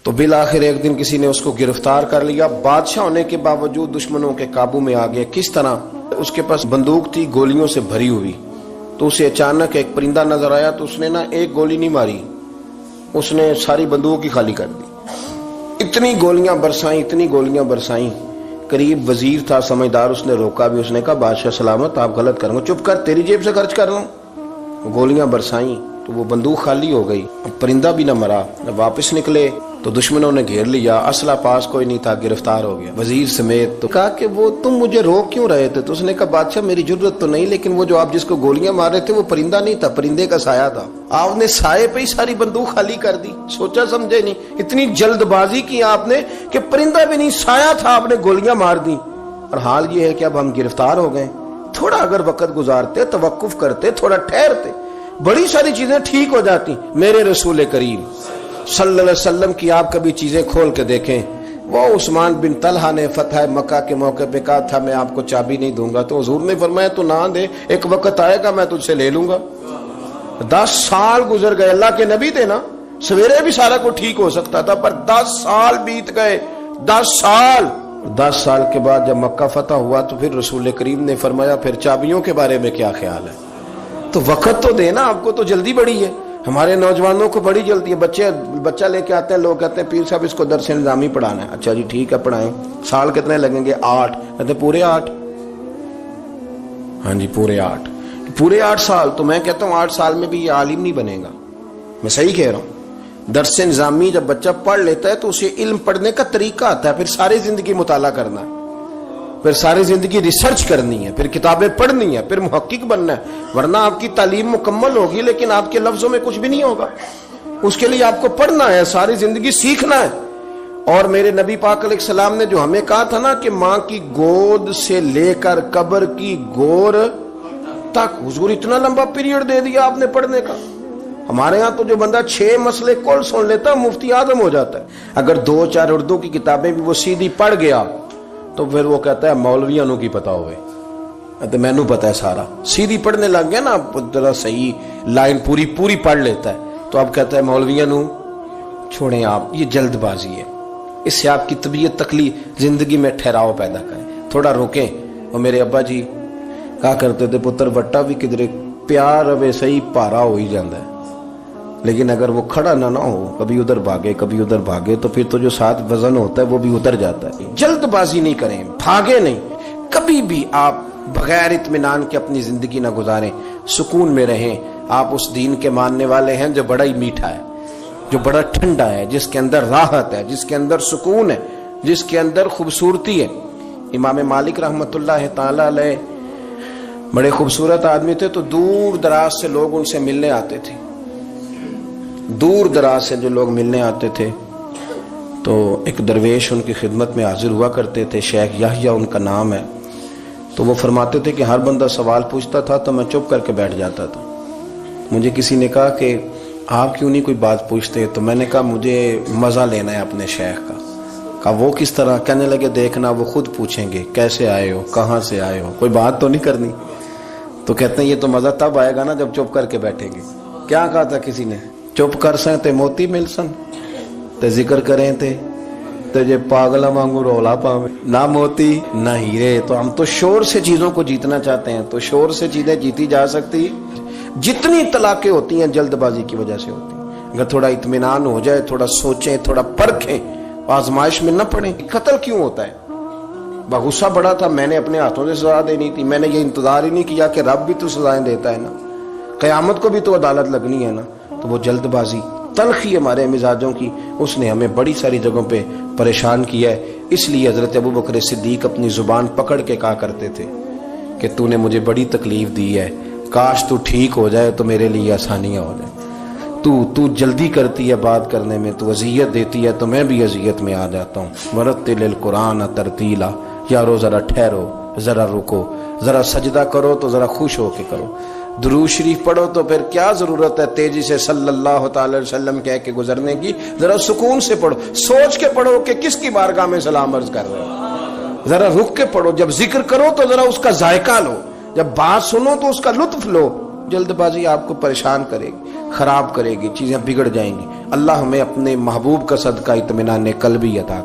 تو بالآخر ایک دن کسی نے اس کو گرفتار کر لیا، بادشاہ ہونے کے باوجود دشمنوں کے قابو میں آ گیا۔ کس طرح؟ اس کے پاس بندوق تھی گولیوں سے بھری ہوئی، تو اسے اچانک ایک پرندہ نظر آیا تو اس نے ایک گولی نہیں ماری، اس نے ساری بندوق ہی خالی کر دی۔ اتنی گولیاں برسائیں، قریب وزیر تھا سمجھدار، اس نے روکا بھی، اس نے کہا بادشاہ سلامت آپ غلط کر رہے ہو، چپ کر، تیری جیب سے خرچ کر رہا ہوں۔ گولیاں برسائیں تو وہ بندوق خالی ہو گئی، پرندہ بھی نہ مرا۔ جب واپس نکلے تو دشمنوں نے گھیر لیا، اسلحہ پاس کوئی نہیں تھا، گرفتار ہو گیا وزیر سمیت۔ تو کہا کہ وہ تم مجھے روک کیوں رہے تھے؟ تو اس نے کہا بادشاہ میری جرت تو نہیں، لیکن وہ جو آپ جس کو گولیاں مار رہے تھے وہ پرندہ نہیں تھا، پرندے کا سایہ تھا، آپ نے سائے پہ ہی ساری بندوق خالی کر دی، سوچا سمجھے نہیں، اتنی جلد بازی کی آپ نے کہ پرندہ بھی نہیں، سایہ تھا، آپ نے گولیاں مار دی۔ اور حال یہ ہے کہ اب ہم گرفتار ہو گئے، تھوڑا اگر وقت گزارتے، توقف کرتے، تھوڑا ٹھہرتے، بڑی ساری چیزیں ٹھیک ہو جاتی۔ میرے رسول کریم صلی اللہ علیہ وسلم کی آپ کبھی چیزیں کھول کے دیکھیں، وہ عثمان بن طلحہ نے فتح مکہ کے موقع پہ کہا تھا میں آپ کو چابی نہیں دوں گا، تو حضور نے فرمایا تو نہ دے، ایک وقت آئے گا میں تجھ سے لے لوں گا۔ 10 سال گزر گئے، اللہ کے نبی تھے نا، سویرے بھی سارا کو ٹھیک ہو سکتا تھا، پر 10 سال بیت گئے، 10 سال کے بعد جب مکہ فتح ہوا تو پھر رسول کریم نے فرمایا پھر چابیوں کے بارے میں کیا خیال ہے؟ تو وقت تو دینا، آپ کو تو جلدی بڑی ہے، ہمارے نوجوانوں کو بڑی جلدی ہے۔ بچہ لے کے آتے ہیں، لوگ کہتے ہیں پیر صاحب اس کو درس نظامی پڑھانا ہے، اچھا جی ٹھیک ہے پڑھائیں، سال کتنے لگیں گے؟ 8، کہتے پورے 8؟ ہاں جی پورے 8 سال۔ تو میں کہتا ہوں 8 سال میں بھی یہ عالم نہیں بنے گا، میں صحیح کہہ رہا ہوں۔ درس نظامی جب بچہ پڑھ لیتا ہے تو اسے علم پڑھنے کا طریقہ آتا ہے، پھر ساری زندگی مطالعہ کرنا ہے، پھر ساری زندگی ریسرچ کرنی ہے، پھر کتابیں پڑھنی ہے، پھر محقق بننا ہے، ورنہ آپ کی تعلیم مکمل ہوگی لیکن آپ کے لفظوں میں کچھ بھی نہیں ہوگا۔ اس کے لیے آپ کو پڑھنا ہے، ساری زندگی سیکھنا ہے۔ اور میرے نبی پاک علیہ السلام نے جو ہمیں کہا تھا نا کہ ماں کی گود سے لے کر قبر کی گور تک، حضور اتنا لمبا پیریڈ دے دیا آپ نے پڑھنے کا۔ ہمارے ہاں تو جو بندہ 6 مسئلے کل سن لیتا مفتی اعظم ہو جاتا ہے، اگر 2-4 اردو کی کتابیں بھی وہ سیدھی پڑھ گیا تو پھر وہ کہتا ہے مولویاں نو کی پتا ہوئے، تو میں نو پتا ہے سارا، سیدھی پڑھنے لگ گیا نا، ذرا صحیح لائن پوری پڑھ لیتا ہے تو اب کہتا ہے مولویاں نو چھوڑیں آپ، یہ جلد بازی ہے، اس سے آپ کی طبیعت تکلیف، زندگی میں ٹھہراؤ پیدا کریں، تھوڑا روکیں۔ اور میرے ابا جی کہا کرتے تھے پتر وٹا بھی کدھر پیار ہوئے صحیح پارا ہو ہی جاندہ ہے، لیکن اگر وہ کھڑا نہ ہو، کبھی ادھر بھاگے تو پھر تو جو ساتھ وزن ہوتا ہے وہ بھی اتر جاتا ہے۔ جلد بازی نہیں کریں، بھاگے نہیں، کبھی بھی آپ بغیر اطمینان کے اپنی زندگی نہ گزاریں، سکون میں رہیں۔ آپ اس دین کے ماننے والے ہیں جو بڑا ہی میٹھا ہے، جو بڑا ٹھنڈا ہے، جس کے اندر راحت ہے، جس کے اندر سکون ہے، جس کے اندر خوبصورتی ہے۔ امام مالک رحمت اللہ تعالی علیہ بڑے خوبصورت آدمی تھے، تو دور دراز سے لوگ ان سے ملنے آتے تھے، دور دراز سے جو لوگ ملنے آتے تھے تو ایک درویش ان کی خدمت میں حاضر ہوا کرتے تھے، شیخ یحییٰ ان کا نام ہے۔ تو وہ فرماتے تھے کہ ہر بندہ سوال پوچھتا تھا تو میں چپ کر کے بیٹھ جاتا تھا۔ مجھے کسی نے کہا کہ آپ کیوں نہیں کوئی بات پوچھتے؟ تو میں نے کہا مجھے مزہ لینا ہے اپنے شیخ کا۔ کہا وہ کس طرح؟ کہنے لگے دیکھنا وہ خود پوچھیں گے کیسے آئے ہو، کہاں سے آئے ہو، کوئی بات تو نہیں کرنی۔ تو کہتے ہیں یہ تو مزہ تب آئے گا نا جب چپ کر کے بیٹھیں گے۔ کیا کہا تھا کسی نے؟ چپ کر سن تے موتی مل سن، تے ذکر کریں تے جے پاگلا مانگو رولا پاویں، نہ موتی نہ ہیرے۔ تو ہم تو شور سے چیزوں کو جیتنا چاہتے ہیں، تو شور سے چیزیں جیتی جا سکتی، جتنی طلاقیں ہوتی ہیں جلد بازی کی وجہ سے ہوتی ہیں۔ اگر تھوڑا اطمینان ہو جائے، تھوڑا سوچیں، تھوڑا پرکھیں، آزمائش میں نہ پڑیں۔ قتل کیوں ہوتا ہے؟ غصہ بڑا تھا، میں نے اپنے ہاتھوں سے سزا دینی تھی، میں نے یہ انتظار ہی نہیں کیا کہ رب بھی تو سزائیں دیتا ہے نا، قیامت کو بھی تو عدالت لگنی ہے نا۔ تو وہ جلد بازی، تلخی ہمارے مزاجوں کی، اس نے ہمیں بڑی ساری جگہوں پہ پریشان کیا ہے۔ اس لیے حضرت ابوبکر صدیق اپنی زبان پکڑ کے کہا کرتے تھے کہ تو نے مجھے بڑی تکلیف دی ہے، کاش تو ٹھیک ہو جائے تو میرے لیے آسانیاں ہو جائیں۔ تو جلدی کرتی ہے بات کرنے میں، تو اذیت دیتی ہے تو میں بھی اذیت میں آ جاتا ہوں۔ ورتل القرآن ترتیلا، یارو ذرا ٹھہرو، ذرا رکو، ذرا سجدہ کرو تو ذرا خوش ہو کے کرو، درود شریف پڑھو تو پھر کیا ضرورت ہے تیزی سے صلی اللہ تعالی علیہ وسلم کہہ کے گزرنے کی، ذرا سکون سے پڑھو، سوچ کے پڑھو کہ کس کی بارگاہ میں سلام عرض کر رہے ہو، ذرا رک کے پڑھو، جب ذکر کرو تو ذرا اس کا ذائقہ لو، جب بات سنو تو اس کا لطف لو۔ جلد بازی آپ کو پریشان کرے گی۔ خراب کرے گی، چیزیں بگڑ جائیں گی۔ اللہ ہمیں اپنے محبوب کا صدقہ اطمینان قلبی عطا